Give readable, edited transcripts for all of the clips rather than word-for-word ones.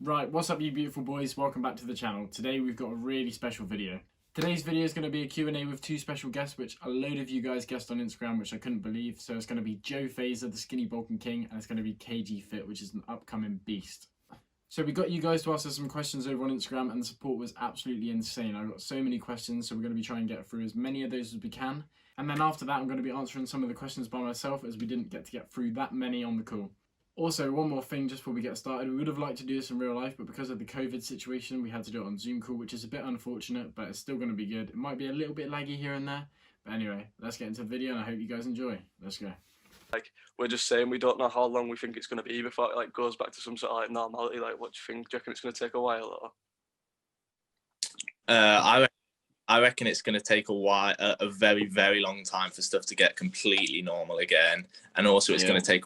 Right, what's up you beautiful boys? Welcome back to the channel. Today we've got a really special video. Today's video is going to be a Q&A with two special guests, which a load of you guys guessed on Instagram, which I couldn't believe. So it's going to be Fazer, the Skinny Balkan King, and it's going to be KgFit, which is an upcoming beast. So we got you guys to ask us some questions over on Instagram, and the support was absolutely insane. I got so many questions, so we're going to be trying to get through as many of those as we can. And then after that, I'm going to be answering some of the questions by myself, as we didn't get through that many on the call. Also, one more thing just before we get started, we would have liked to do this in real life, but because of the COVID situation, we had to do it on Zoom call, which is a bit unfortunate, but it's still going to be good. It might be a little bit laggy here and there, but anyway, let's get into the video, and I hope you guys enjoy. Let's go. Like, we're just saying we don't know how long we think it's going to be before it goes back to some sort of normality. Like, what do you think? Do you reckon it's going to take a while? Or? I reckon it's going to take a while, a very, very long time for stuff to get completely normal again, and also it's going to take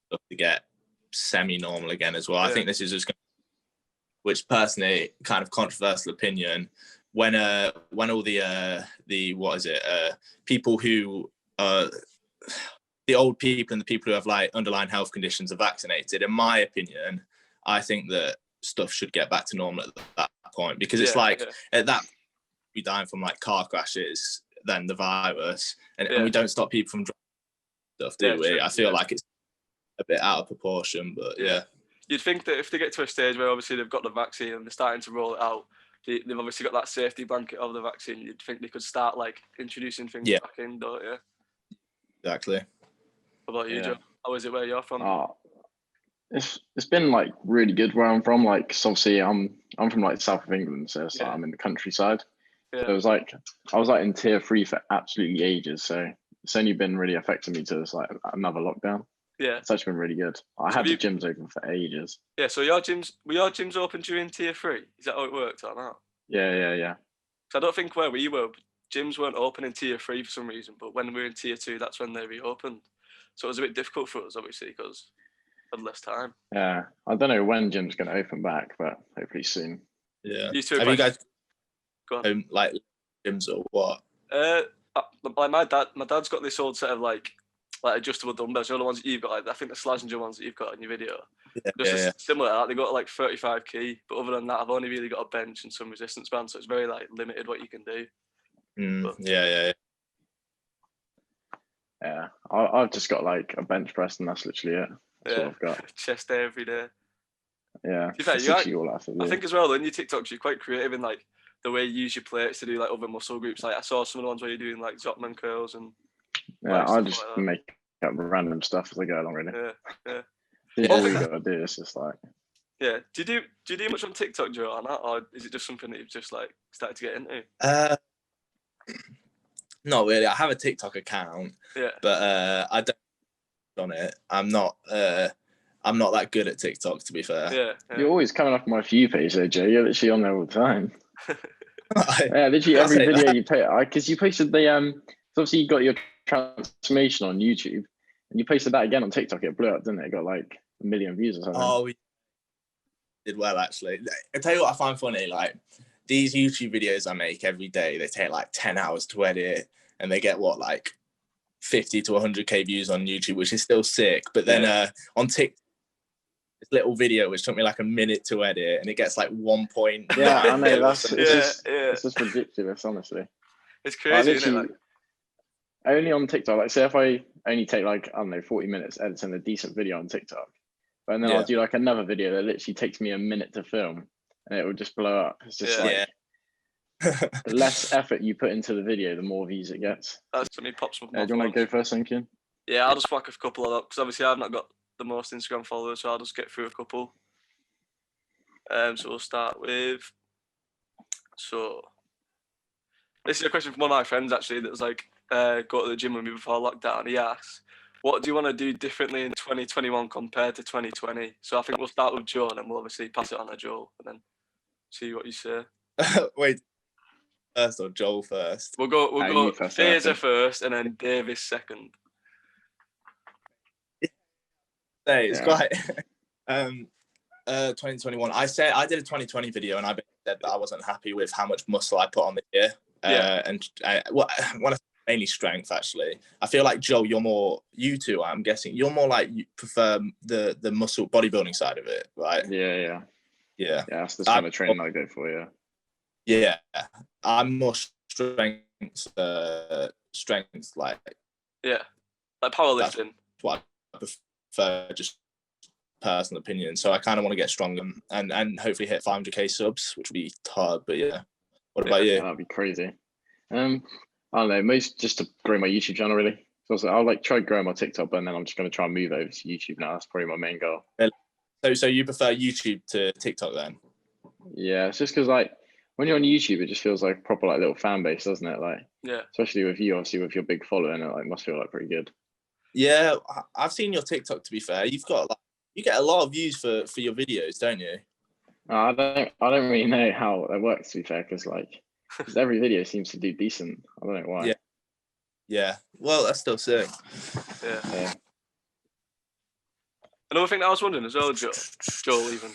stuff to get semi-normal again as well. I think this is just going to, which personally, kind of controversial opinion, when all the people who the old people and the people who have like underlying health conditions are vaccinated, in my opinion, I think that stuff should get back to normal at that point, because it's at that we dying from like car crashes than the virus, and we don't stop people from stuff, do we? I feel like it's a bit out of proportion, but You'd think that if they get to a stage where obviously they've got the vaccine and they're starting to roll it out, they've obviously got that safety blanket of the vaccine, you'd think they could start like introducing things back in, don't you? Exactly. What about you, Joe? How is it where you're from? It's been like really good where I'm from. Like, so obviously I'm from like south of England, so it's like I'm in the countryside. So it was like I was like in tier 3 for absolutely ages. So it's only been really affecting me to this like another lockdown. Yeah, it's actually been really good. I had the gyms open for ages. Yeah, so were your gyms open during tier 3? Is that how it worked or not? Yeah. So I don't think where we were, gyms weren't open in tier 3 for some reason, but when we were in tier 2, that's when they reopened. So it was a bit difficult for us, obviously, because we had less time. Yeah, I don't know when gym's going to open back, but hopefully soon. Yeah. Have you guys gone like gyms or what? Like my dad's got this old set of like adjustable dumbbells, you know, the ones that you've got, like I think the Slazenger ones that you've got in your video. Similar to that, they got like 35 key, but other than that, I've only really got a bench and some resistance bands, so it's very like limited what you can do. Yeah, I've just got like a bench press, and that's literally it. That's what I've got. Chest day every day. Yeah, all I think as well, in your TikToks, you're quite creative in like the way you use your plates to do like other muscle groups. Like I saw some of the ones where you're doing like Zotman curls and I just make up random stuff as I go along, really. Yeah. All you gotta do is just like. Yeah. Do you do much on TikTok, Joe, or not, or is it just something that you've just like started to get into? Not really. I have a TikTok account, but I don't on it. I'm not that good at TikTok, to be fair. Yeah. You're always coming up on my For You page, though, Joe. You're literally on there all the time. Literally every video you put, because you posted the so obviously you got your transformation on YouTube, and you posted that again on TikTok. It blew up, didn't it? It got like 1 million views or something. Oh, we did well, actually. I'll tell you what I find funny, like these YouTube videos I make every day, they take like 10 hours to edit, and they get what, like 50 to 100k views on YouTube, which is still sick. But then on TikTok, this little video which took me like a minute to edit, and it gets like 1 point. Yeah, I know. It's just ridiculous, honestly. It's crazy, isn't it? Like, only on TikTok, like say if I only take like, I don't know, 40 minutes editing a decent video on TikTok, but then I'll do like another video that literally takes me a minute to film, and it will just blow up. It's just the less effort you put into the video, the more views it gets. That's when he pops up. Do you want to go first, Lincoln? Yeah, I'll just whack a couple of up, because obviously I've not got the most Instagram followers, so I'll just get through a couple. So we'll start with. So this is a question from one of my friends actually that was like, go to the gym with me before lockdown. He asks, what do you want to do differently in 2021 compared to 2020? So I think we'll start with Joe, and then we'll obviously pass it on to Joel, and then see what you say. Wait, first or Joel first? We'll go Fazer first, and then Davis second. It's quite 2021. I did a 2020 video, and I said that I wasn't happy with how much muscle I put on this year. And when I mainly strength actually. I feel like Joel, you're more, you two, I'm guessing, you're more like you prefer the muscle bodybuilding side of it, right? Yeah. That's the kind of training I go for. Yeah, I'm more strength, like powerlifting. What I prefer, just personal opinion. So I kind of want to get stronger and hopefully hit 500k subs, which would be hard. But yeah, what about you? That'd be crazy. I don't know, most just to grow my YouTube channel really. So I'll like try growing my TikTok, but then I'm just going to try and move over to YouTube now. That's probably my main goal. So you prefer YouTube to TikTok then? Yeah, it's just because like when you're on YouTube, it just feels like a proper like little fan base, doesn't it? Like, especially with you, obviously with your big following, it like must feel like pretty good. Yeah, I've seen your TikTok. To be fair, you've got like, you get a lot of views for your videos, don't you? I don't really know how that works, to be fair, because every video seems to do decent. I don't know why. Yeah. Well, that's still sick. Yeah. Another thing that I was wondering as well, Joel, even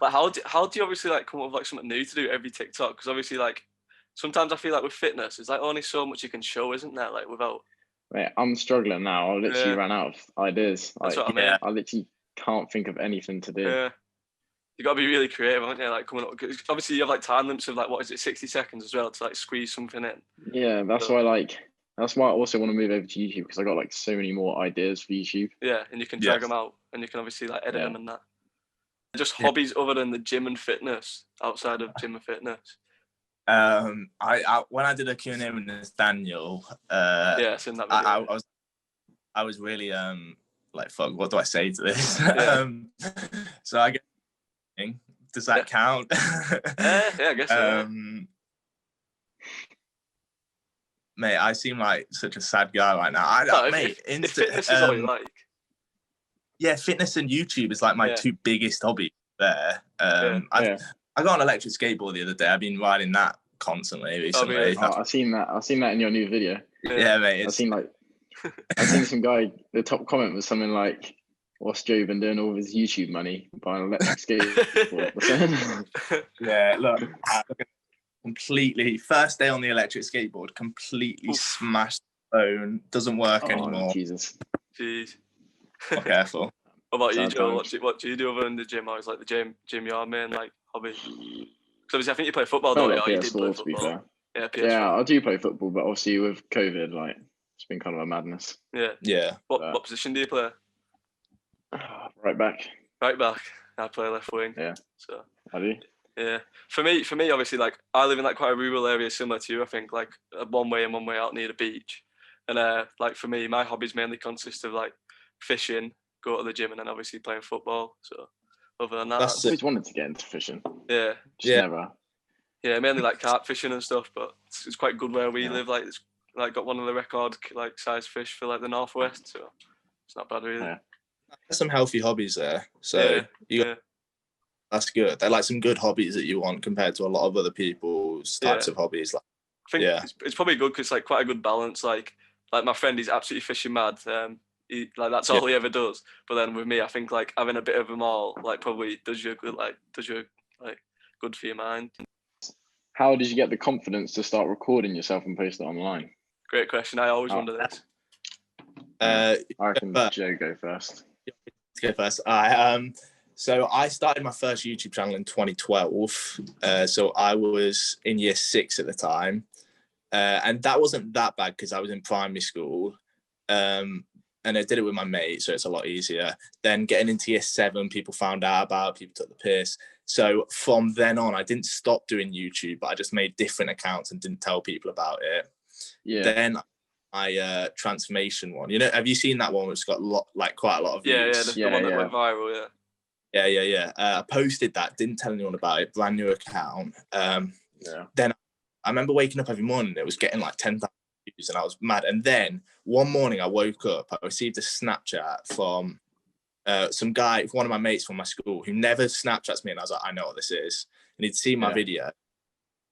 like how do you obviously like come up with like something new to do every TikTok? Because obviously like sometimes I feel like with fitness, it's like only so much you can show, isn't there? Like without. Mate, I'm struggling now. I literally ran out of ideas. That's what I mean. I literally can't think of anything to do. Yeah. You got to be really creative, haven't you? Like coming up, cause obviously you have like time limits of like what is it, 60 seconds as well to like squeeze something in. Yeah, that's why that's why I also want to move over to YouTube, because I got like so many more ideas for YouTube. Yeah, and you can drag them out, and you can obviously like edit them and that. Just hobbies other than the gym and fitness, outside of gym and fitness. I when I did a Q&A with Nathaniel, I've seen that video. I was really like, fuck, what do I say to this? So I guess, does that count? Yeah, I guess so. Mate, I seem like such a sad guy right now. If fitness is all you like. Yeah, fitness and YouTube is like my two biggest hobbies there. I got an electric skateboard the other day. I've been riding that constantly recently. I've seen that in your new video. Yeah, mate. I've seen some guy, the top comment was something like, what's Joe been doing all of his YouTube money buying an electric skateboard? Yeah, look, completely, first day on the electric skateboard, completely smashed the phone, doesn't work anymore. Jesus. Jeez. Be careful. What about you, Joel? What do you do other than the gym? I was like the gym your main like hobby. Because obviously I think you play football, don't you? You did play football. Yeah, PS4. Yeah, I do play football, but obviously with COVID, like it's been kind of a madness. Yeah. What position do you play? Right back. Right back. I play left wing. Yeah. So. I do. Yeah. For me, obviously, like I live in like quite a rural area, similar to you. I think like one way in, one way out near the beach, and like for me, my hobbies mainly consist of like fishing, go to the gym, and then obviously playing football. So other than that, I've always wanted to get into fishing. Yeah. Just never. Yeah, mainly like carp fishing and stuff, but it's quite good where we live. Like it's like got one of the record like size fish for like the northwest, so it's not bad really. Yeah. There's some healthy hobbies there, so that's good. They're like some good hobbies that you want compared to a lot of other people's types of hobbies. Like, I think it's probably good because like quite a good balance. Like my friend, he's absolutely fishing mad. Like that's all he ever does. But then with me, I think like having a bit of them all like probably does you good good for your mind. How did you get the confidence to start recording yourself and post it online? Great question. I always wonder this. I reckon Joe go first. Go first. So I started my first YouTube channel in 2012. So I was in year 6 at the time. And that wasn't that bad because I was in primary school. And I did it with my mate, so it's a lot easier. Then getting into year 7, people found out about it, people took the piss. So from then on, I didn't stop doing YouTube, but I just made different accounts and didn't tell people about it. Yeah. Then my transformation one, have you seen that one? It's got quite a lot of views. The one that went viral. Yeah. I posted that, didn't tell anyone about it, brand new account. Then I remember waking up every morning, it was getting like 10,000 views and I was mad. And then one morning I woke up, I received a Snapchat from some guy, one of my mates from my school, who never Snapchats me, and I was like, I know what this is. And he'd seen my video,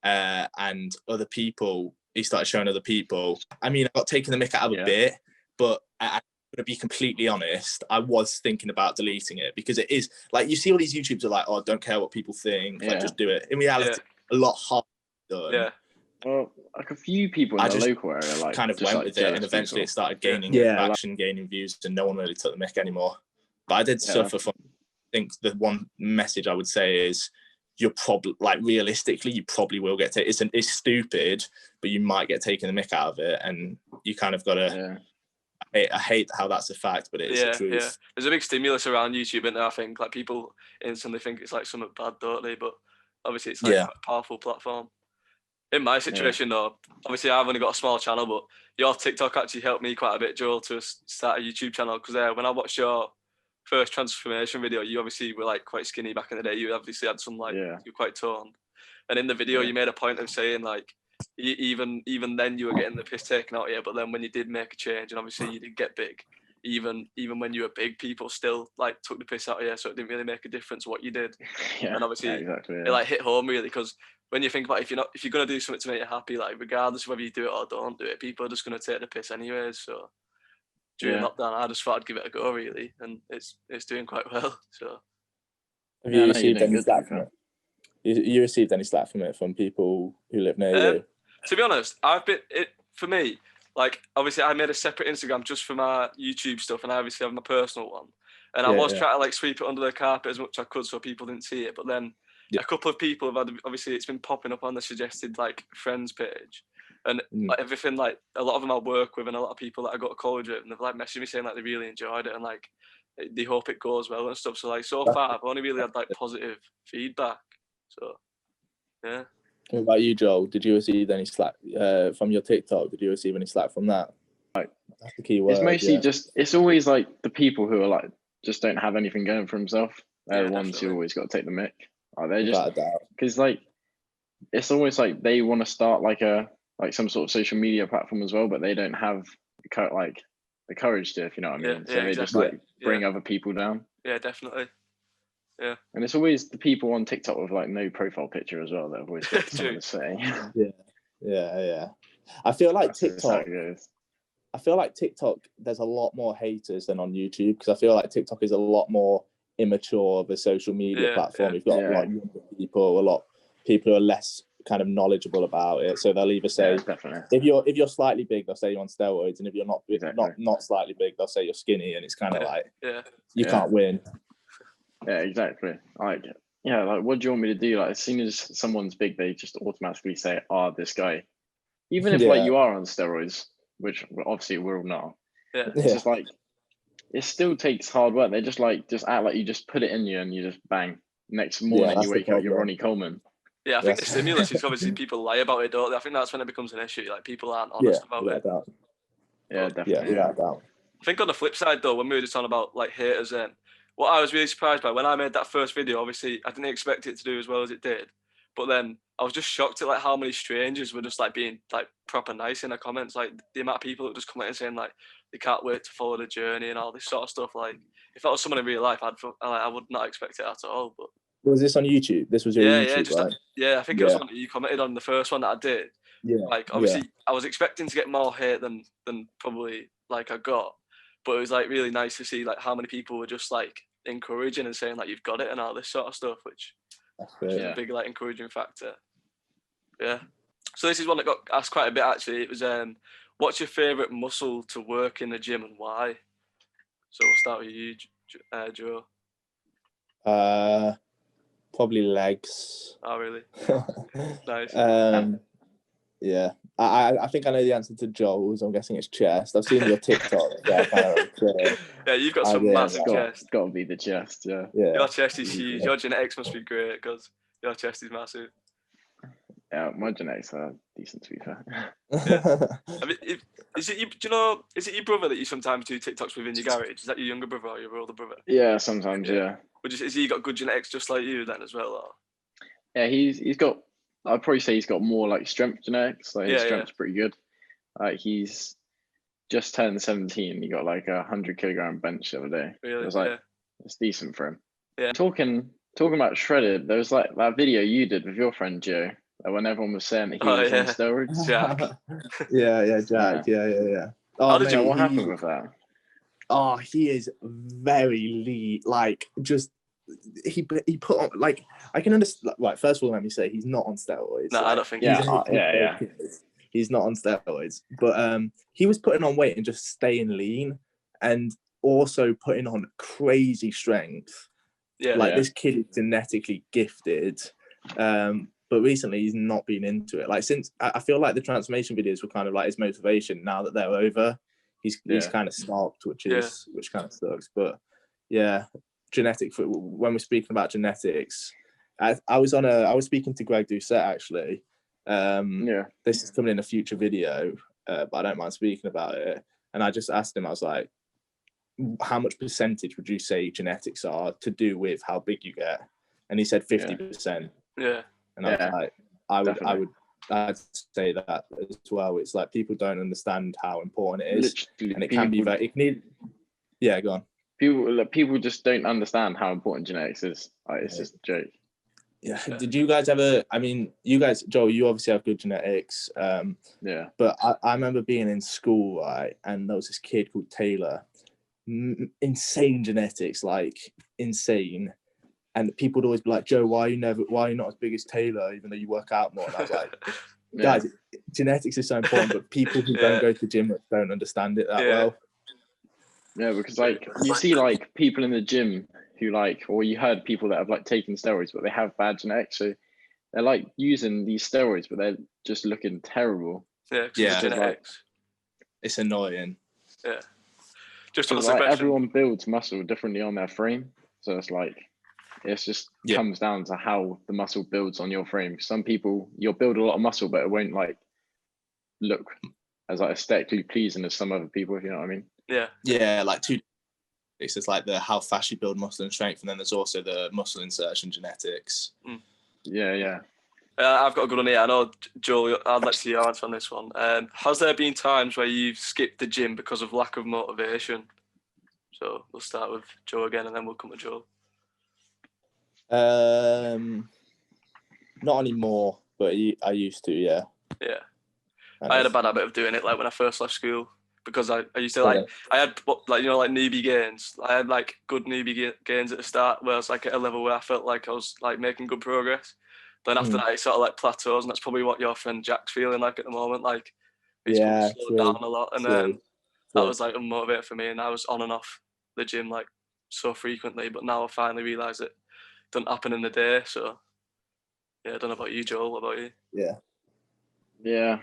and other people, he started showing other people. I mean, I got taken the mick out of a bit, but I'm gonna be completely honest, I was thinking about deleting it because it is like, you see all these YouTubers are like, oh, don't care what people think, like just do it. In reality, a lot harder done. Well, like a few people in I the just local area, like kind of just, went like, with it, and jealous eventually people. it started gaining Yeah. action, gaining views, and no one really took the mick anymore. But I did Yeah. suffer from. I think the one message I would say is you're probably, like, realistically, you probably will get taken. It's stupid, but you might get taken the mick out of it, and you kind of got to. Yeah. I hate how that's a fact, but it is the truth. Yeah. There's a big stimulus around YouTube, isn't there? I think like people instantly think it's like something bad, don't they? But obviously it's like Yeah. quite a powerful platform. In my situation though, obviously I've only got a small channel, but your TikTok actually helped me quite a bit, Joel, to start a YouTube channel. Because when I watched your first transformation video, you obviously were like quite skinny back in the day. You obviously had some like you're quite toned, and in the video you made a point of saying like even then you were getting the piss taken out of you, but then when you did make a change and obviously you did get big, even when you were big, people still like took the piss out of you, so it didn't really make a difference what you did. And obviously exactly, it like hit home really, because when you think about if you're gonna do something to make you happy, like regardless of whether you do it or don't do it, people are just gonna take the piss anyways. So during lockdown, I just thought I'd give it a go really, and it's doing quite well. So have you received any good, slack from it? You received any slack from it from people who live near you? To be honest, for me, like obviously I made a separate Instagram just for my YouTube stuff, and I obviously have my personal one. And I was trying to like sweep it under the carpet as much as I could so people didn't see it. But then a couple of people have had, obviously it's been popping up on the suggested like friends page. And like everything, like a lot of them I work with and a lot of people that I go to college with, and they've like messaged me saying like they really enjoyed it and like they hope it goes well and stuff. So like so far I've only really had like positive feedback. So yeah. What about you, Joel? Did you receive any slack from your TikTok? Did you receive any slack from that? Like, that's the key word. It's mostly just, it's always like the people who are like, just don't have anything going for themselves. They're the ones who always got to take the mick. They're just, because like, it's always like they want to start like some sort of social media platform as well, but they don't have like the courage to, if you know what I mean. So they just like bring other people down. Yeah, definitely. Yeah. And it's always the people on TikTok with like no profile picture as well that have always got something to say. Yeah. I feel like TikTok. I feel like TikTok, there's a lot more haters than on YouTube, because I feel like TikTok is a lot more immature of a social media platform. You've got a lot of younger people, a lot of people who are less kind of knowledgeable about it. So they'll either say, if you're slightly big, they'll say you're on steroids, and if you're not slightly big, they'll say you're skinny, and it's kind of like you can't win. Yeah, exactly. Like, what do you want me to do? Like, as soon as someone's big, they just automatically say, this guy. Even if like you are on steroids, which obviously we're all not. Yeah. It's just like, it still takes hard work. They just act like you just put it in you and you just bang. Next morning you wake up, you're Ronnie Coleman. Yeah, I think the stimulus is obviously people lie about it, don't they? I think that's when it becomes an issue. Like people aren't honest about it. Yeah, definitely. I think on the flip side though, when we were just on about like haters, then what I was really surprised by when I made that first video, obviously I didn't expect it to do as well as it did, but then I was just shocked at like how many strangers were just like being like proper nice in the comments. Like the amount of people that just commented saying like they can't wait to follow the journey and all this sort of stuff. Like if that was someone in real life, I would not expect it at all. But was this on YouTube? This was your YouTube, right? I think it was one that you commented on the first one that I did. Yeah. Like obviously I was expecting to get more hate than probably like I got, but it was like really nice to see like how many people were just like encouraging and saying like you've got it and all this sort of stuff, which is a big like encouraging factor. Yeah. So this is one that got asked quite a bit actually. It was what's your favourite muscle to work in the gym and why? So we'll start with you, Joe. Probably legs. Oh really? Nice. Yeah. I think I know the answer to Joel's. I'm guessing it's chest. I've seen your TikTok. Yeah, you've got some massive chest. Got to be the chest. Yeah. Your chest is huge. Your genetics must be great because your chest is massive. Yeah, my genetics are decent to be fair. I mean, is it your brother that you sometimes do TikToks with in your garage? Is that your younger brother or your older brother? Yeah, sometimes. Yeah. Has he got good genetics just like you then as well? Or? Yeah, he's got. I'd probably say he's got more like strength genetics. Like his strength's pretty good. He's just turned 17. He got like 100 kilogram bench the other day. Really? It was like it's decent for him. Yeah. Talking about shredded, there was like that video you did with your friend Joe. When everyone was saying that he was on steroids. Jack. Jack. Yeah. How did what happened with that? Oh, he is very lean. Like just he put on, like, I can understand. Right, first of all, let me say he's not on steroids. No, like, I don't think. Yeah. He's not on steroids, but he was putting on weight and just staying lean, and also putting on crazy strength. This kid is genetically gifted, but recently he's not been into it. Like, since I feel like the transformation videos were kind of like his motivation. Now that they're over, he's kind of stopped, which kind of sucks. But yeah, when we're speaking about genetics, I was speaking to Greg Doucette actually. This is coming in a future video, but I don't mind speaking about it. And I just asked him, I was like, how much percentage would you say genetics are to do with how big you get? And he said 50%. Yeah. And I was like, I'd say that as well. It's like people don't understand how important it is. Literally, and it can be yeah, go on. People just don't understand how important genetics is. Like, it's just a joke. Yeah. Did you guys ever, I mean, you guys, Joel, you obviously have good genetics. But I remember being in school, right, and there was this kid called Taylor, insane genetics, like insane. And people would always be like, Joe, why are you not as big as Taylor, even though you work out more? And I was like, guys, genetics is so important, but people who don't go to the gym don't understand it that well. Yeah, because like you see like people in the gym who like, or you heard people that have like taken steroids, but they have bad genetics. So they're like using these steroids, but they're just looking terrible. Yeah. Genetics. It's annoying. Yeah. Just like everyone builds muscle differently on their frame. So it's like, it's just comes down to how the muscle builds on your frame. Some people, you'll build a lot of muscle, but it won't like look as like aesthetically pleasing as some other people, if you know what I mean. Yeah, like it's just like how fast you build muscle and strength, and then there's also the muscle insertion genetics. Yeah. I've got a good one here. I know, Joel, I'd like to see your answer on this one. Has there been times where you've skipped the gym because of lack of motivation? So we'll start with Joe again, and then we'll come to Joel. Not anymore, but I used to, yeah. I had a bad habit of doing it, like when I first left school, because I used to like, I had like, like newbie gains. I had like good newbie gains at the start, where I was like at a level where I felt like I was like making good progress. Then after that, it sort of like plateaus, and that's probably what your friend Jack's feeling like at the moment. Like, he's slowed down a lot, and then that was like a motivator for me, and I was on and off the gym like so frequently. But now I finally realise it doesn't happen in the day. So yeah, I don't know about you, Joel. What about you? Yeah.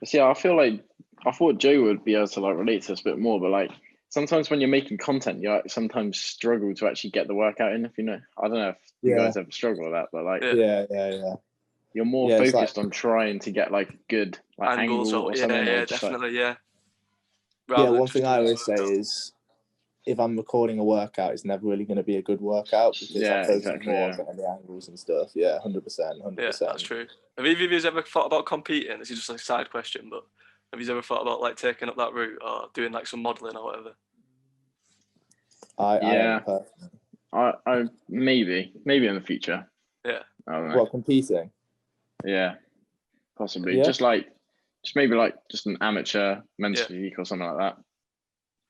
See, I feel like I thought Joe would be able to like relate to this a bit more, but like sometimes when you're making content, you like, sometimes struggle to actually get the workout in. If you know, I don't know if you guys ever struggle with that, but like you're more focused on trying to get like good like angles or something. Definitely. One thing I always say is, if I'm recording a workout, it's never really going to be a good workout because I'm focusing more on the angles and stuff. 100%. Yeah, that's true. Have either of you ever thought about competing? This is just a side question, but have you ever thought about like taking up that route or doing like some modelling or whatever? I maybe in the future. Yeah. I don't know. What, competing? Yeah, possibly. Yeah. Just maybe like just an amateur men's physique or something like that.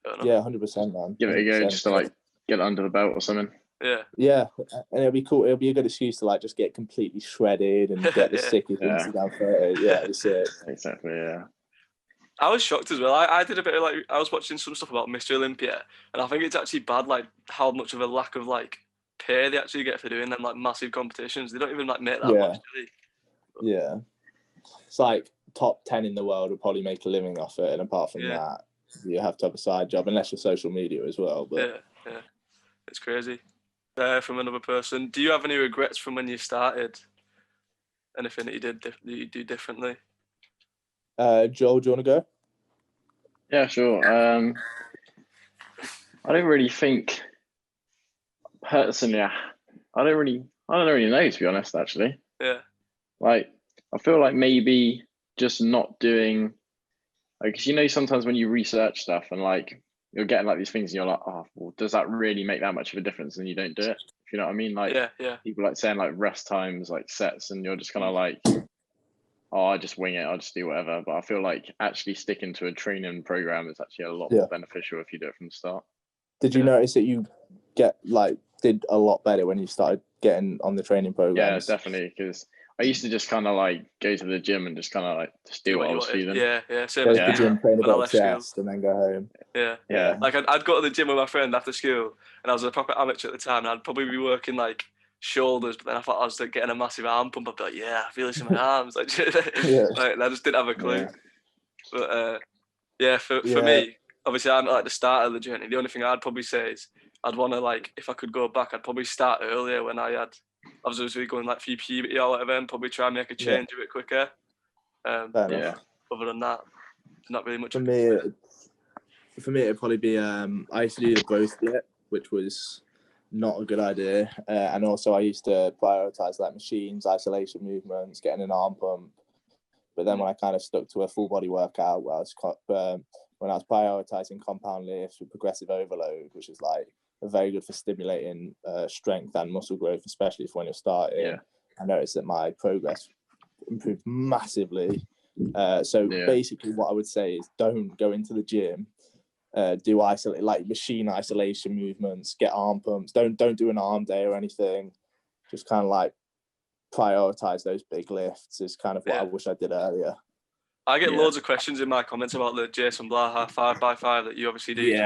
100%, man. Give it a go, just to like get it under the belt or something. Yeah, and it'll be cool. It'll be a good excuse to like just get completely shredded and get the sickest Instagram photos. Yeah, that's it. Exactly. Yeah. I was shocked as well. I did a bit of like, I was watching some stuff about Mr. Olympia, and I think it's actually bad, like how much of a lack of like pay they actually get for doing them like massive competitions. They don't even like make that much, do they? Yeah, it's like top 10 in the world will probably make a living off it, and apart from that, you have to have a side job unless you're social media as well. But yeah, it's crazy. From another person, do you have any regrets from when you started? Anything that you do differently? Joel, do you want to go? Yeah, sure. I don't really think personally. I don't really know, to be honest. Actually, like I feel like maybe just not doing, like, 'cause sometimes when you research stuff and like you're getting like these things and you're like, oh, well, does that really make that much of a difference? And you don't do it. If you know what I mean? Like, people like saying like rest times, like sets, and you're just kind of like, oh, I just wing it, I'll just do whatever. But I feel like actually sticking to a training program is actually a lot more beneficial if you do it from the start. Did you notice that you get like did a lot better when you started getting on the training programs? Yeah, definitely. Because I used to just kind of like go to the gym and just kind of like just do what I was feeling. Yeah, same Go as to me. the gym, train a When I bit of left school. chest, and then go home. Yeah. Like I'd go to the gym with my friend after school, and I was a proper amateur at the time, and I'd probably be working like shoulders, but then I thought I was like getting a massive arm pump. I'd be like, yeah, I feel this in my arms. Like, like, I just didn't have a clue. But for me, obviously I'm at the start of the journey. The only thing I'd probably say is I'd want to, like, if I could go back, I'd probably start earlier when I was obviously going like through puberty or whatever, and probably try and make a change a bit quicker. Other than that, there's not really much. For me, it'd probably be I used to do the growth split, which was not a good idea, and also I used to prioritize like machines, isolation movements, getting an arm pump. But then when I kind of stuck to a full body workout, where when I was prioritizing compound lifts with progressive overload, which is like very good for stimulating strength and muscle growth, especially for when you're starting. I noticed that my progress improved massively. Basically what I would say is don't go into the gym, do machine isolation movements, get arm pumps, don't do an arm day or anything. Just kind of like prioritize those big lifts is kind of what I wish I did earlier. I get loads of questions in my comments about the Jason Blaha 5x5 that you obviously do.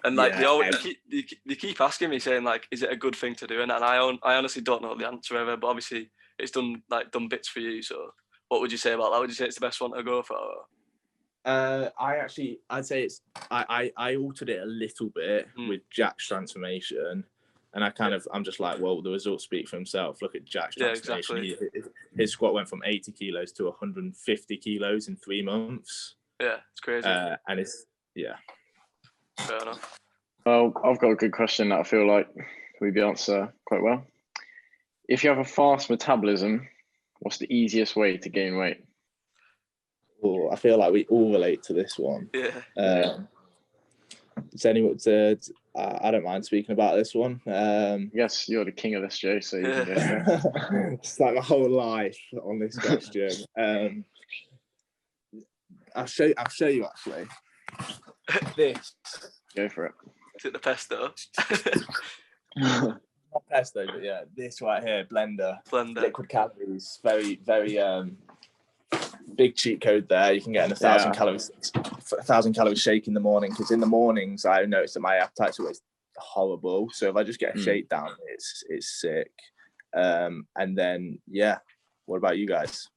And like they keep asking me, saying like, is it a good thing to do? And I honestly don't know the answer ever, but obviously it's done bits for you. So what would you say about that? Would you say it's the best one to go for? I'd say I altered it a little bit with Jack's transformation. And I'm just like, well, the results speak for himself. Look at Jack's transformation. Exactly. His squat went from 80 kilos to 150 kilos in 3 months. Yeah, it's crazy. And it's, Fair enough. Well, I've got a good question that I feel like we'd answer quite well. If you have a fast metabolism, what's the easiest way to gain weight? I feel like we all relate to this one. I don't mind speaking about this one. Yes, you're the king of this, Joe, so you can go for it. It's like my whole life on this question. I'll show you actually. This. Go for it. Is it the pesto? Not pesto, but yeah, this right here, blender. Liquid calories, very, very big cheat code there. You can get in 1,000 calories, 1,000 calories shake in the morning. Because in the mornings, I noticed that my appetite's always horrible. So if I just get a shake down, it's sick. And then what about you guys?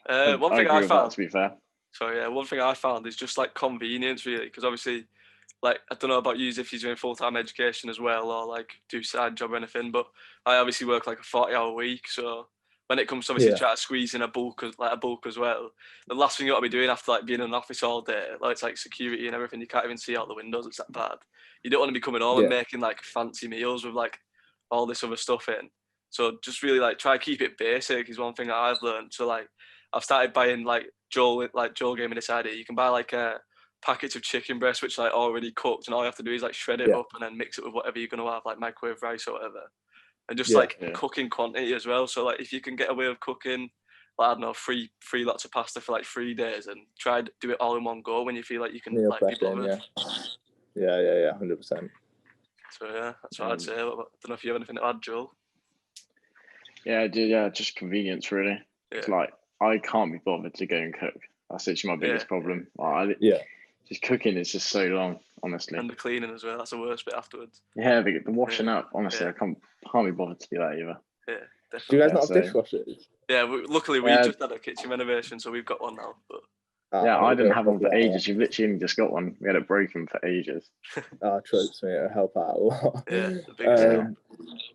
One thing I found, to be fair. So one thing I found is just like convenience, really, because obviously, like, I don't know about you if you're doing full-time education as well, or like do side job or anything, but I obviously work like a 40-hour week, so when it comes to obviously try to squeeze in a bulk as well, the last thing you got to be doing after like being in an office all day, like it's like security and everything, you can't even see out the windows, it's that bad. You don't want to be coming home and making like fancy meals with like all this other stuff in. So just really like try to keep it basic is one thing that I've learned. So like I've started buying like Joel gave me this idea. You can buy like packets of chicken breast which like already cooked, and all you have to do is like shred it up and then mix it with whatever you're gonna have, like microwave rice or whatever. And just cooking quantity as well. So like if you can get away with cooking, like, I don't know, three lots of pasta for like 3 days, and try to do it all in one go when you feel like you can Meal like be prepping, bothered. 100%. So that's what I'd say. I don't know if you have anything to add, Joel. Just convenience really. It's like I can't be bothered to go and cook. That's actually my biggest problem. Just cooking is just so long, honestly. And the cleaning as well. That's the worst bit afterwards. Yeah, the washing up. Honestly, I can't be bothered to do that either. Yeah, definitely. Do you guys not have dishwashers? Yeah, luckily we just had a kitchen renovation, so we've got one now. But I didn't have one for ages. You've literally only just got one. We had it broken for ages. Tropes, mate. It'll help out a lot. Yeah,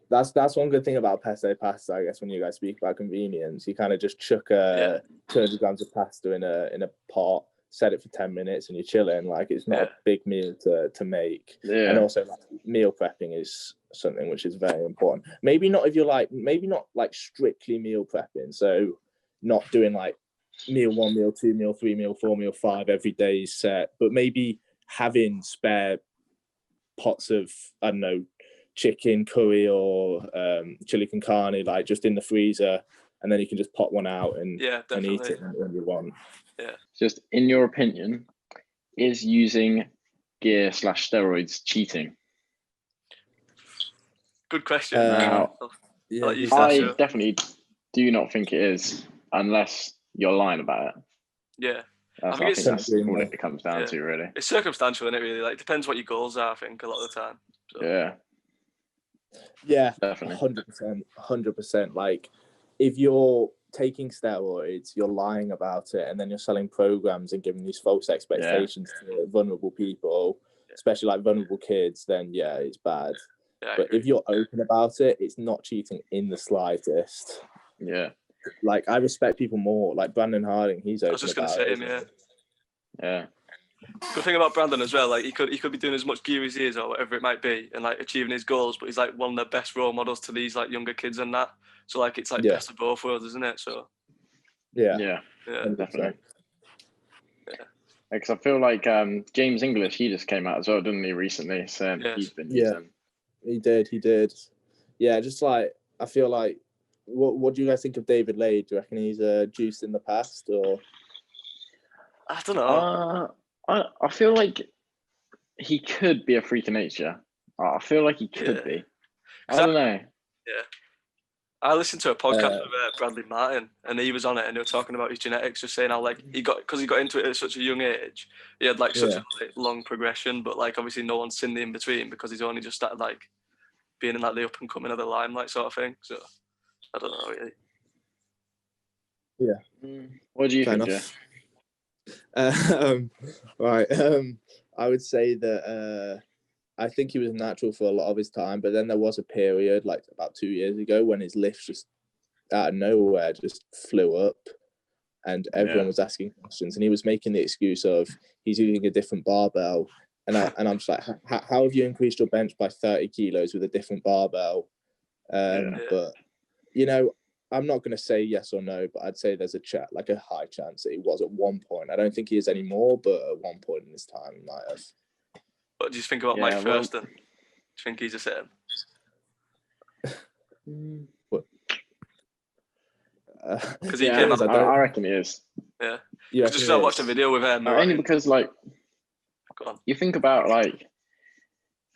that's one good thing about pesto pasta, I guess. When you guys speak about convenience, you kind of just chuck 200 grams of pasta in a pot, set it for 10 minutes, and you're chilling. Like, it's not a big meal to make. And also, like, meal prepping is something which is very important. Maybe not strictly meal prepping. So not doing like meal 1, meal 2, meal 3, meal 4, meal 5 every day set, but maybe having spare pots of, I don't know, chicken curry or chili con carne, like just in the freezer, and then you can just pop one out and eat it when you want. Yeah. Just in your opinion, is using gear / steroids cheating? Good question. Now, Yeah, Like you just- said, I sure. definitely do not think it is, unless you're lying about it. Yeah. I think think it's- that's all it comes down Yeah. to, really. It's circumstantial, isn't it, really? Like, depends what your goals are, I think, a lot of the time. So. Yeah, yeah, definitely. 100%. Like, if you're taking steroids, you're lying about it, and then you're selling programs and giving these false expectations to vulnerable people, especially like vulnerable kids, then yeah, it's bad. Yeah, But if you're open about it, it's not cheating in the slightest. Yeah, Like, I respect people more. Like Brandon Harding, he's open I was just going to about say it. him, yeah. yeah, Good thing about Brandon as well, like he could be doing as much gear as he is or whatever it might be, and like achieving his goals. But he's like one of the best role models to these like younger kids and that. So like it's like best of both worlds, isn't it? So Yeah, yeah, yeah, 100%. definitely. Yeah. Because I feel like James English, he just came out as well, didn't he, recently, saying Yes. he's been Yeah. using. He did. Yeah, just like, I feel like, what do you guys think of David Lade? Do you reckon he's juiced in the past, or? I don't know. I feel like he could be a freak of nature. I feel like he could Yeah. be. I don't know. I listened to a podcast with Bradley Martin, and he was on it, and they were talking about his genetics, just saying how like he got into it at such a young age. He had like such a like, long progression, but like obviously no one's seen the in between because he's only just started like being in like the up and coming of the limelight sort of thing. So I don't know really. Yeah. What do you Fair think, enough. Jeff? Right. I would say that I think he was natural for a lot of his time, but then there was a period like about 2 years ago when his lifts just out of nowhere just flew up, and everyone was asking questions, and he was making the excuse of he's using a different barbell, and I'm just like, how have you increased your bench by 30 kilos with a different barbell? But you know, I'm not going to say yes or no, but I'd say there's a high chance that he was at one point. I don't think he is anymore, but at one point in his time, he might have. What do you think about Mike Thurston? Do you think he's the same? Because he came out. I reckon he is. Yeah. Just because I watched a video with him. Only because like, go on. You think about like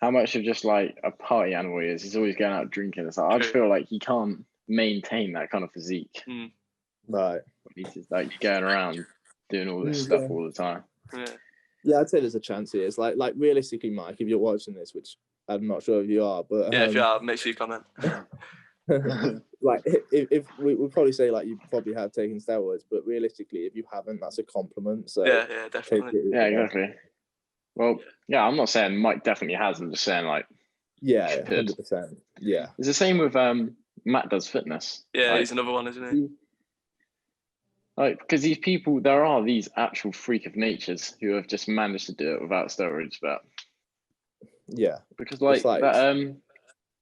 how much of just like a party animal he is. He's always going out drinking. So I just feel like he can't maintain that kind of physique. Right. He's just like going around doing all this stuff all the time. Yeah, I'd say there's a chance he is. Like realistically, Mike, if you're watching this, which I'm not sure if you are, but if you are, make sure you comment. Like if we'd probably say like you probably have taken steroids, but realistically, if you haven't, that's a compliment. So yeah, definitely. Yeah, exactly. Well, I'm not saying Mike definitely has. I'm just saying like 100%. Yeah, it's the same with Matt Does Fitness. Yeah, like, he's another one, isn't he? Like, because these people, there are these actual freak of natures who have just managed to do it without steroids, but yeah, because like that,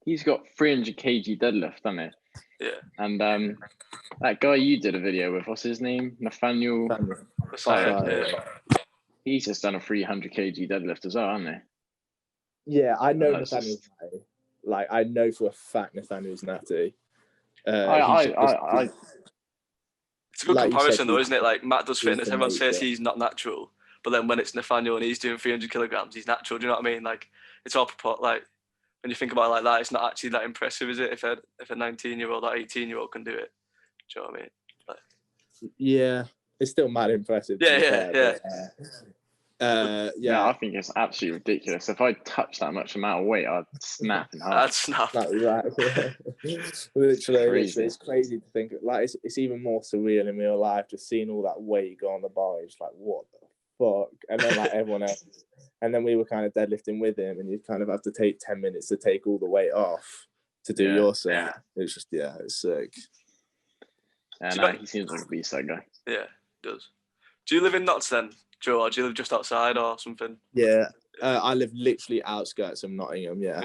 he's got 300 kg deadlift, doesn't he? Yeah. And that guy you did a video with, what's his name? Nathaniel. He's just done a 300 kg deadlift as well, hasn't he? Yeah, I know Nathaniel's natty. Like, I know for a fact Nathaniel's natty. It's a good comparison, though, isn't it? Like, Matt Does Fitness, everyone says he's not natural, but then when it's Nathaniel and he's doing 300 kilograms, he's natural. Do you know what I mean? Like, it's all like when you think about it like that, it's not actually that impressive, is it? If a 19-year-old or 18-year-old can do it, do you know what I mean? Like, yeah, it's still mad impressive. Yeah. Yeah, I think it's absolutely ridiculous. If I touch that much amount of weight, I'd snap in half. I'd snap. Literally, it's crazy to think. Like, it's even more surreal in real life, just seeing all that weight go on the bar. It's like, what the fuck? And then like everyone else, and then we were kind of deadlifting with him, and you'd kind of have to take 10 minutes to take all the weight off to do your set. It's just it's sick. And he seems like a beast, that guy. Yeah, he does. Do you live in Notts then, Joe, or do you live just outside or something? Yeah, I live literally outskirts of Nottingham. Yeah,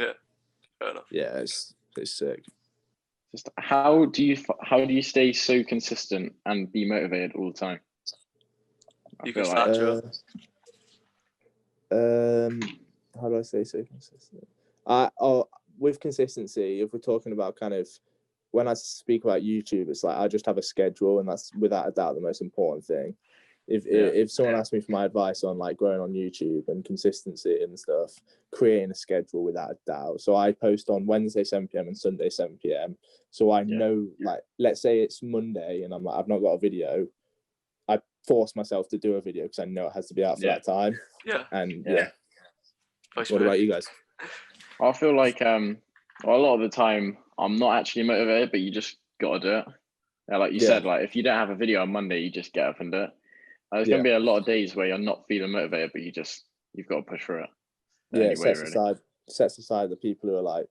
fair enough. Yeah, it's sick. Just how do you stay so consistent and be motivated all the time? You can start, Joe. How do I stay so consistent? With consistency, if we're talking about kind of when I speak about YouTube, it's like I just have a schedule, and that's without a doubt the most important thing. If someone asked me for my advice on like growing on YouTube and consistency and stuff, creating a schedule without a doubt. So I post on Wednesday 7 p.m. and Sunday 7 p.m. So I know, like, let's say it's Monday and I'm like, I've not got a video. I force myself to do a video because I know it has to be out for that time. Yeah. And What about you guys? I feel like a lot of the time I'm not actually motivated, but you just gotta do it. Like you said, like if you don't have a video on Monday, you just get up and do it. There's gonna be a lot of days where you're not feeling motivated, but you've got to push through it. It sets aside the people who are like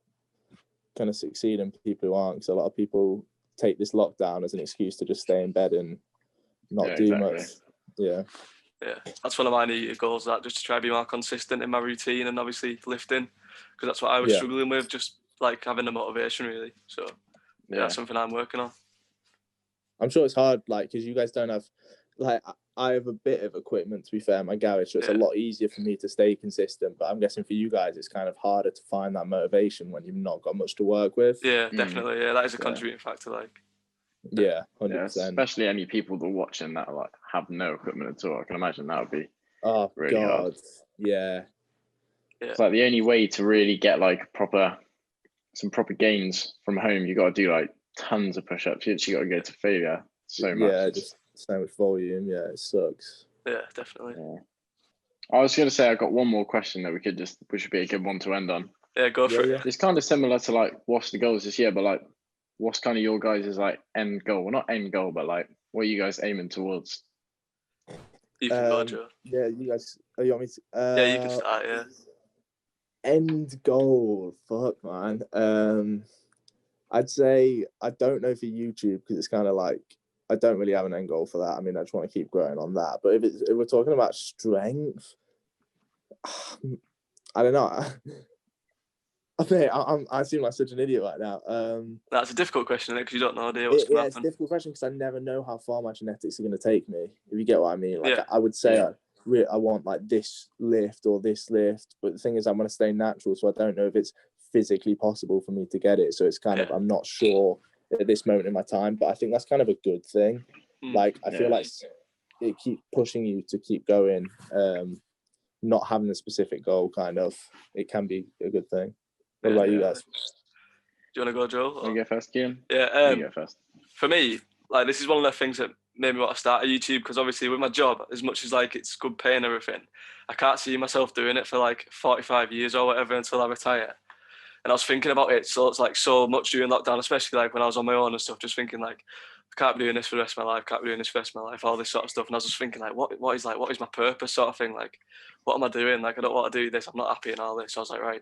kind of succeed and people who aren't. Because a lot of people take this lockdown as an excuse to just stay in bed and not do much. Yeah, that's one of my New Year goals. That just to try to be more consistent in my routine and obviously lifting, because that's what I was struggling with, just like having the motivation really. So that's something I'm working on. I'm sure it's hard, like, because you guys don't have, like, I have a bit of equipment, to be fair, in my garage, so it's a lot easier for me to stay consistent. But I'm guessing for you guys, it's kind of harder to find that motivation when you've not got much to work with. Yeah, definitely. Yeah, that is a contributing factor. Like, 100%. Especially any people that are watching that like have no equipment at all. I can imagine that would be really hard. Yeah. It's like the only way to really get like some proper gains from home, you got to do like tons of push-ups. You got to go to failure so much. Yeah, just so much volume. Yeah, it sucks. Yeah, definitely. I was going to say I got one more question that which would be a good one to end on. Yeah, go for it. It's kind of similar to like what's the goals this year, but like what's kind of your guys' like end goal? Well, not end goal, but like what are you guys aiming towards? You can go, Joe. Yeah, you guys. Oh, you want me to? Yeah, you can start. Yeah. End goal. Fuck, man. I'd say I don't know for YouTube because it's kind of like I don't really have an end goal for that. I mean, I just want to keep growing on that. But if we're talking about strength, I don't know. I seem like such an idiot right now. That's a difficult question, because you don't know what's going to happen. It's a difficult question because I never know how far my genetics are going to take me. If you get what I mean, like I would say I want like this lift or this lift, but the thing is, I want to stay natural, so I don't know if it's physically possible for me to get it. So it's kind of I'm not sure at this moment in my time, but I think that's kind of a good thing. Like I feel like it keeps pushing you to keep going. Not having a specific goal, kind of, it can be a good thing. What about you guys? Do you want to go, Joe? You go first, Kieran? Yeah. You go first. For me, like this is one of the things that made me want to start a YouTube, because obviously with my job, as much as like it's good pay and everything, I can't see myself doing it for like 45 years or whatever until I retire. And I was thinking about it, so it's like so much during lockdown, especially like when I was on my own and stuff, just thinking like, I can't be doing this for the rest of my life, can't be doing this for the rest of my life, all this sort of stuff. And I was just thinking like, what is my purpose sort of thing? Like, what am I doing? Like, I don't want to do this, I'm not happy and all this. So I was like, right,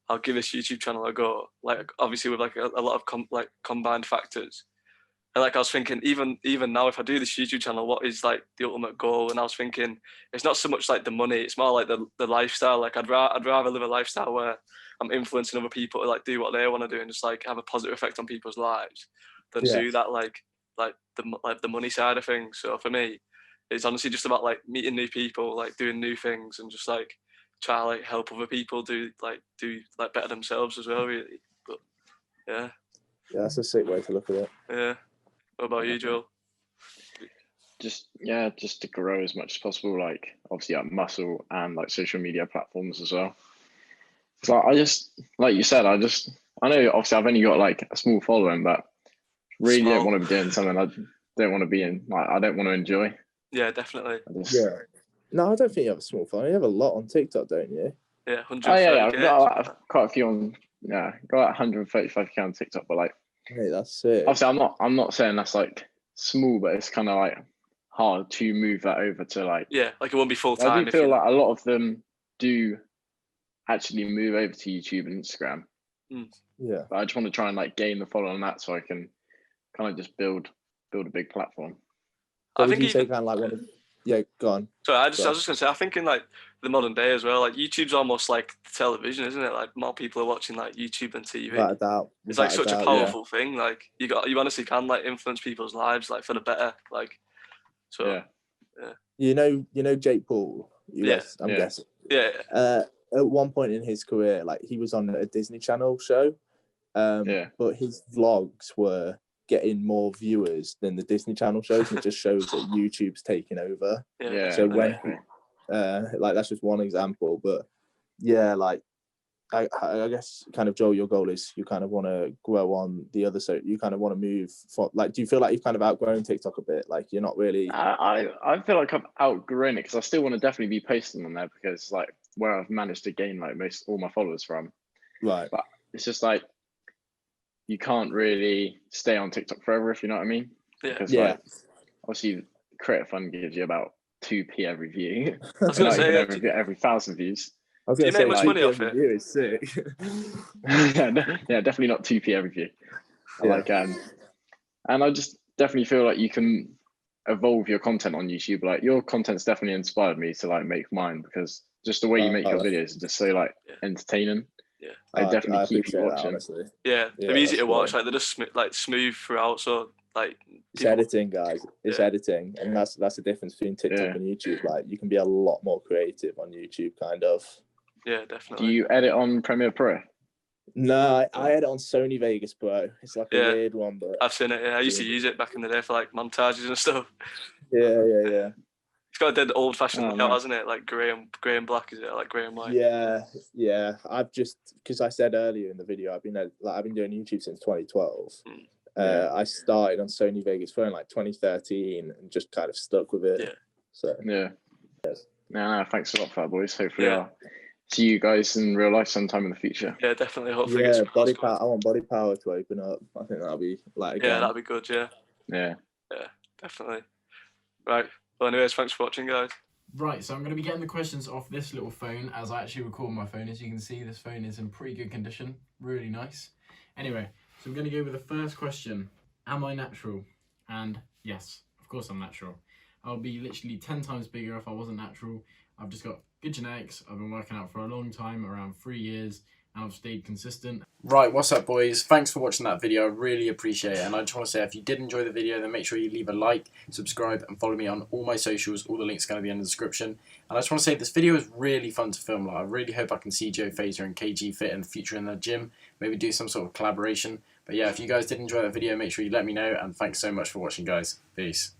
I'll give this YouTube channel a go. Like, obviously with like a lot of combined factors. And like I was thinking, even now, if I do this YouTube channel, what is like the ultimate goal? And I was thinking, it's not so much like the money; it's more like the lifestyle. Like I'd rather live a lifestyle where I'm influencing other people to like do what they want to do and just like have a positive effect on people's lives, than do that like the money side of things. So for me, it's honestly just about like meeting new people, like doing new things, and just like try to like help other people do better themselves as well. Really, but yeah, that's a sick way to look at it. Yeah. What about you, Joel? Just to grow as much as possible, like obviously like muscle and like social media platforms as well. So I just, like you said, I know obviously I've only got like a small following, but really don't want to be doing something I don't want to be in. Like I don't want to enjoy. Yeah, definitely. No, I don't think you have a small following. You have a lot on TikTok, don't you? Yeah, 130K. Oh yeah, I've got quite a few on. Yeah, got 135K on TikTok, but like. Hey, that's it. Obviously, I'm not saying that's like small, but it's kind of like hard to move that over to like. Yeah, like it won't be full time. I do feel like a lot of them do actually move over to YouTube and Instagram. Yeah, but I just want to try and like gain the following on that, so I can kind of just build a big platform. I think you say kind of like go on. So I was just gonna say, I think in like the modern day as well, like YouTube's almost like television, isn't it? Like more people are watching like YouTube than TV. Without a doubt. It's like such a powerful thing. Like you honestly can like influence people's lives like for the better. Like so. Yeah. You know Jake Paul. I'm guessing. Yeah. At one point in his career, like he was on a Disney Channel show. But his vlogs were getting more viewers than the Disney Channel shows. And it just shows that YouTube's taking over. Yeah. So when like that's just one example, but yeah, like I guess kind of, Joel, your goal is you kind of want to grow on the other, so you kind of want to move for, like, do you feel like you've kind of outgrown TikTok a bit? Like you're not really. I feel like I've outgrown it because I still want to definitely be posting on there because like where I've managed to gain like all my followers from. Right. But it's just like you can't really stay on TikTok forever, if you know what I mean. Because like obviously Creative Fund gives you about 2p every view. I was gonna say every 1,000 views. I was do you gonna make much money off it? Is sick. yeah, definitely not 2p every view. Like and I just definitely feel like you can evolve your content on YouTube. Like your content's definitely inspired me to like make mine because just the way you make your videos is just so like entertaining. Yeah, I definitely keep you watching. That, honestly. Yeah, they're easy to watch. Like they're just smooth throughout. So like it's editing, guys. It's editing, and that's the difference between TikTok and YouTube. Like you can be a lot more creative on YouTube, kind of. Yeah, definitely. Do you edit on Premiere Pro? No, I edit on Sony Vegas Pro. It's like a weird one, but I've seen it. Yeah, I used to use it back in the day for like montages and stuff. Yeah. It's got a dead old-fashioned layout, hasn't it? Like grey and black, is it? Like grey and white. Yeah. I've just, because I said earlier in the video, I've been doing YouTube since 2012. I started on Sony Vegas Pro in like 2013 and just kind of stuck with it. Yeah. So No, thanks a lot for that, boys. Hopefully I'll see you guys in real life sometime in the future. Yeah, definitely. Hopefully body power. I want Body Power to open up. I think that'll be like again. Yeah, that'd be good. Yeah, definitely. Right. Well, anyways, thanks for watching, guys. Right, so I'm going to be getting the questions off this little phone as I actually record my phone. As you can see, this phone is in pretty good condition. Really nice. Anyway, so I'm going to go with the first question. Am I natural? And yes, of course I'm natural. I'll be literally 10 times bigger if I wasn't natural. I've just got good genetics. I've been working out for a long time, around 3 years, and I've stayed consistent. Right, what's up, boys? Thanks for watching that video. I really appreciate it. And I just want to say, if you did enjoy the video, then make sure you leave a like, subscribe, and follow me on all my socials. All the links are going to be in the description. And I just want to say, this video is really fun to film. Like, I really hope I can see Joe Fazer and KgFit in the future in the gym. Maybe do some sort of collaboration. But yeah, if you guys did enjoy that video, make sure you let me know. And thanks so much for watching, guys. Peace.